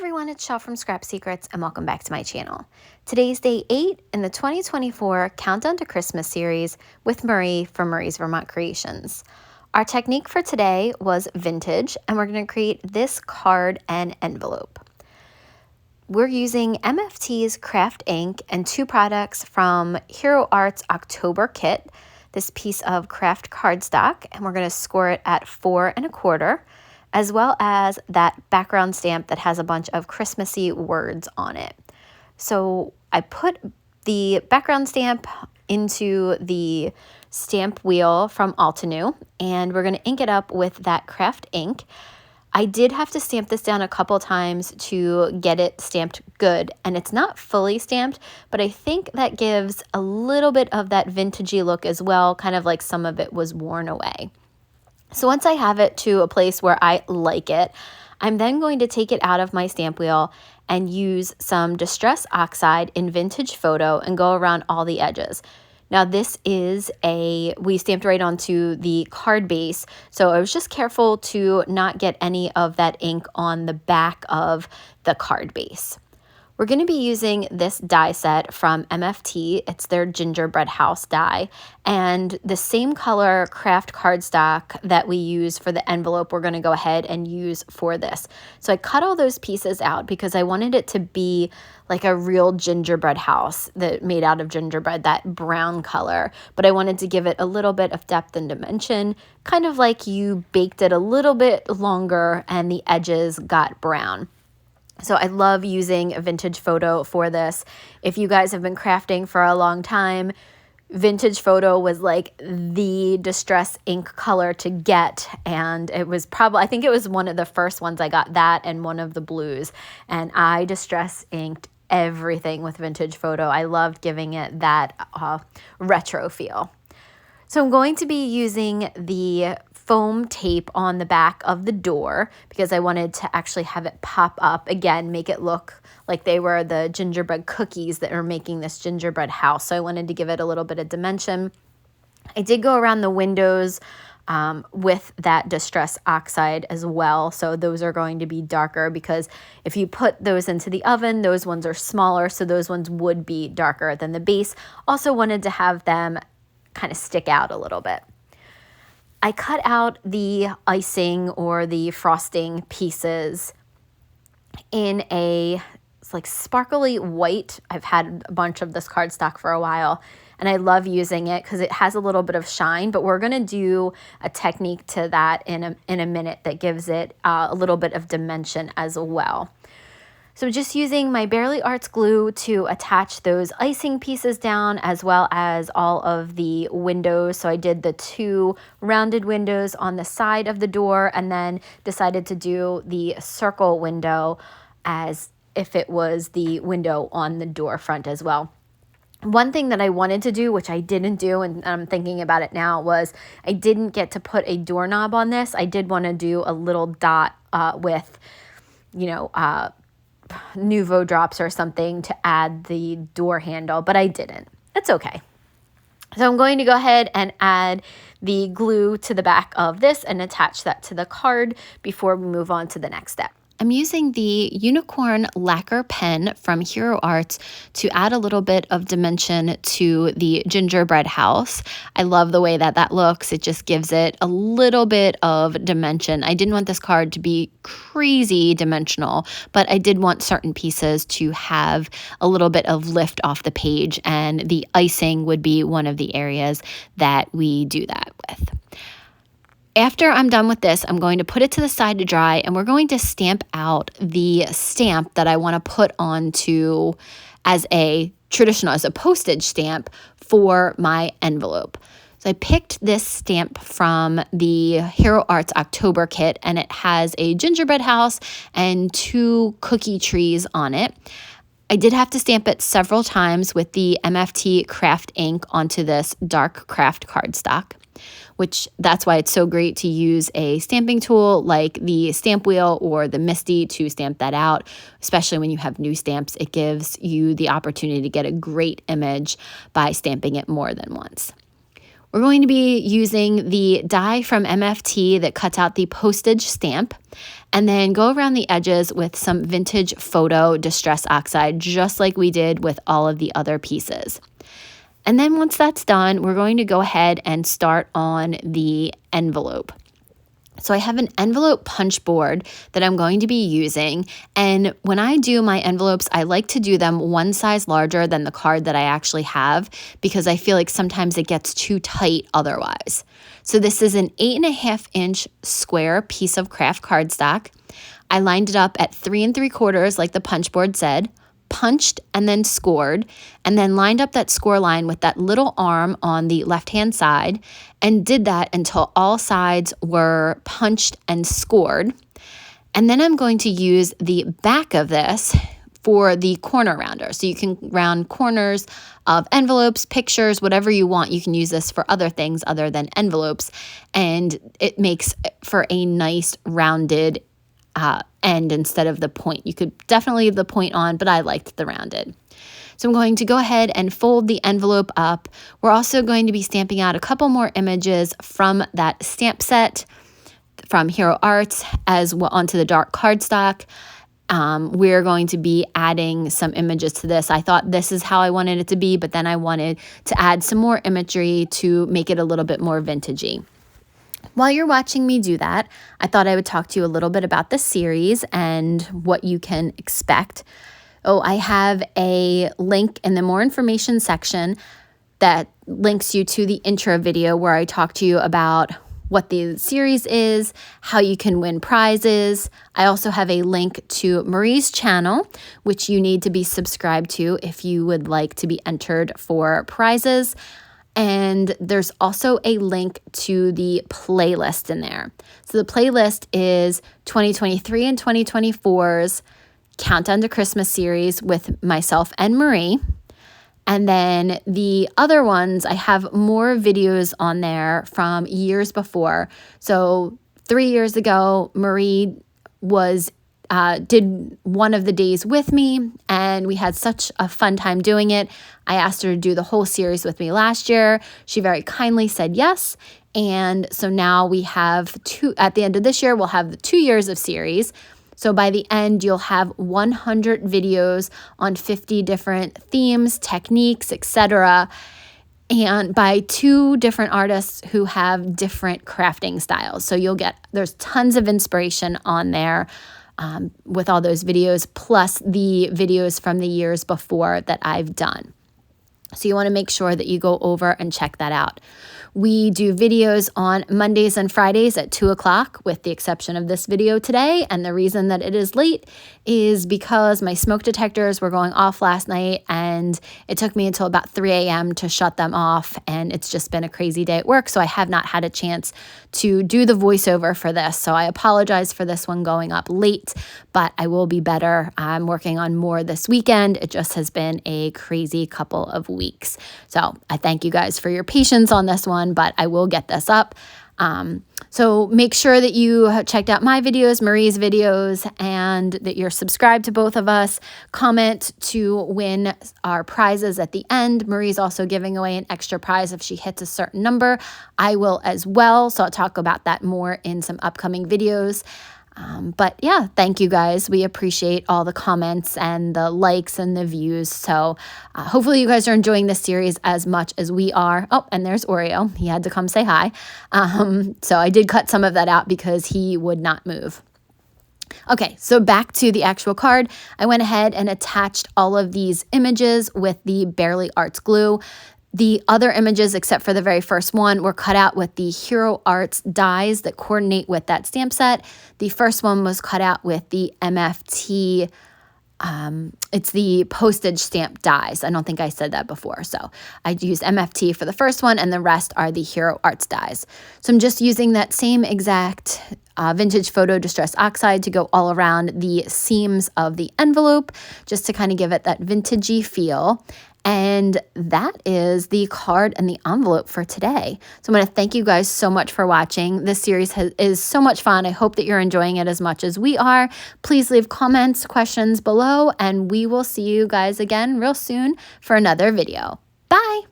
everyone, it's Shel from Scrap Secrets and welcome back to my channel. Today's day 8 in the 2024 Countdown to Christmas series with Marie from Marie's Vermont Creations. Our technique for today was vintage and we're going to create this card and envelope. We're using MFT's craft ink and two products from Hero Art's October kit, this piece of craft cardstock, and we're going to score it at 4 1/4. As well as that background stamp that has a bunch of Christmassy words on it. So I put the background stamp into the stamp wheel from Altenew, and we're going to ink it up with that craft ink. I did have to stamp this down a couple times to get it stamped good, and it's not fully stamped, but I think that gives a little bit of that vintagey look as well, kind of like some of it was worn away. So once I have it to a place where I like it, I'm then going to take it out of my stamp wheel and use some Distress Oxide in Vintage Photo and go around all the edges. Now this is we stamped right onto the card base, so I was just careful to not get any of that ink on the back of the card base. We're going to be using this die set from MFT. It's their gingerbread house die, and the same color craft cardstock that we use for the envelope we're going to go ahead and use for this. So I cut all those pieces out because I wanted it to be like a real gingerbread house that made out of gingerbread, that brown color, but I wanted to give it a little bit of depth and dimension, kind of like you baked it a little bit longer and the edges got brown. So I love using a Vintage Photo for this. If you guys have been crafting for a long time, Vintage Photo was like the distress ink color to get, and it was I think it was one of the first ones I got, that and one of the blues, and I distress inked everything with Vintage Photo. I loved giving it that retro feel. So I'm going to be using the foam tape on the back of the door because I wanted to actually have it pop up again, make it look like they were the gingerbread cookies that are making this gingerbread house. So I wanted to give it a little bit of dimension. I did go around the windows with that Distress Oxide as well. So those are going to be darker because if you put those into the oven, those ones are smaller. So those ones would be darker than the base. Also wanted to have them kind of stick out a little bit. I cut out the icing or the frosting pieces in it's like sparkly white. I've had a bunch of this cardstock for a while and I love using it because it has a little bit of shine, but we're going to do a technique to that in a minute that gives it a little bit of dimension as well. So just using my Bearly Arts glue to attach those icing pieces down as well as all of the windows. So I did the two rounded windows on the side of the door and then decided to do the circle window as if it was the window on the door front as well. One thing that I wanted to do, which I didn't do, and I'm thinking about it now, was I didn't get to put a doorknob on this. I did want to do a little dot with, Nuvo drops or something to add the door handle, but I didn't. It's okay. So I'm going to go ahead and add the glue to the back of this and attach that to the card before we move on to the next step. I'm using the Unicorn Lacquer pen from Hero Arts to add a little bit of dimension to the gingerbread house. I love the way that looks. It just gives it a little bit of dimension. I didn't want this card to be crazy dimensional, but I did want certain pieces to have a little bit of lift off the page, and the icing would be one of the areas that we do that with. After I'm done with this, I'm going to put it to the side to dry, and we're going to stamp out the stamp that I want to put onto as a postage stamp for my envelope. So I picked this stamp from the Hero Arts October kit, and it has a gingerbread house and two cookie trees on it. I did have to stamp it several times with the MFT craft ink onto this dark craft cardstock, which that's why it's so great to use a stamping tool like the stamp wheel or the MISTI to stamp that out, especially when you have new stamps. It gives you the opportunity to get a great image by stamping it more than once. We're going to be using the die from MFT that cuts out the postage stamp, and then go around the edges with some vintage photo distress oxide, just like we did with all of the other pieces. And then once that's done, we're going to go ahead and start on the envelope. So I have an envelope punch board that I'm going to be using, and when I do my envelopes, I like to do them one size larger than the card that I actually have, because I feel like sometimes it gets too tight otherwise. So this is an 8.5-inch square piece of craft cardstock. I lined it up at 3 3/4 like the punch board said, punched and then scored, and then lined up that score line with that little arm on the left-hand side, and did that until all sides were punched and scored. And then I'm going to use the back of this for the corner rounder. So you can round corners of envelopes, pictures, whatever you want. You can use this for other things other than envelopes, and it makes for a nice rounded end instead of the point. You could definitely leave the point on, but I liked the rounded. So I'm going to go ahead and fold the envelope up. We're also going to be stamping out a couple more images from that stamp set from Hero Arts as well onto the dark cardstock. We're going to be adding some images to this. I thought this is how I wanted it to be, but then I wanted to add some more imagery to make it a little bit more vintagey. While you're watching me do that, I thought I would talk to you a little bit about the series and what you can expect. Oh, I have a link in the more information section that links you to the intro video where I talk to you about what the series is, how you can win prizes. I also have a link to Marie's channel, which you need to be subscribed to if you would like to be entered for prizes. And there's also a link to the playlist in there. So the playlist is 2023 and 2024's Countdown to Christmas series with myself and Marie. And then the other ones, I have more videos on there from years before. So 3 years ago, Marie did one of the days with me, and we had such a fun time doing it. I asked her to do the whole series with me last year. She very kindly said yes. And so now we have at the end of this year, we'll have the 2 years of series. So by the end, you'll have 100 videos on 50 different themes, techniques, etc., and by 2 different artists who have different crafting styles. So there's tons of inspiration on there with all those videos, plus the videos from the years before that I've done. So you want to make sure that you go over and check that out. We do videos on Mondays and Fridays at 2 o'clock, with the exception of this video today. And the reason that it is late is because my smoke detectors were going off last night, and it took me until about 3 a.m. to shut them off. And it's just been a crazy day at work, so I have not had a chance to do the voiceover for this. So I apologize for this one going up late, but I will be better. I'm working on more this weekend. It just has been a crazy couple of weeks. So I thank you guys for your patience on this one, but I will get this up. So make sure that you have checked out my videos, Marie's videos, and that you're subscribed to both of us. Comment to win our prizes at the end. Marie's also giving away an extra prize if she hits a certain number. I will as well, so I'll talk about that more in some upcoming videos. But yeah, thank you guys. We appreciate all the comments and the likes and the views. So hopefully you guys are enjoying this series as much as we are. Oh, and there's Oreo. He had to come say hi. So I did cut some of that out because he would not move. Okay, so back to the actual card. I went ahead and attached all of these images with the Bearly Arts glue. The other images, except for the very first one, were cut out with the Hero Arts dies that coordinate with that stamp set. The first one was cut out with the MFT, it's the postage stamp dies. I don't think I said that before. So I used MFT for the first one, and the rest are the Hero Arts dies. So I'm just using that same exact vintage photo distress oxide to go all around the seams of the envelope, just to kind of give it that vintagey feel. And that is the card and the envelope for today. So I'm going to thank you guys so much for watching. This series is so much fun. I hope that you're enjoying it as much as we are. Please leave comments, questions below, and we will see you guys again real soon for another video. Bye!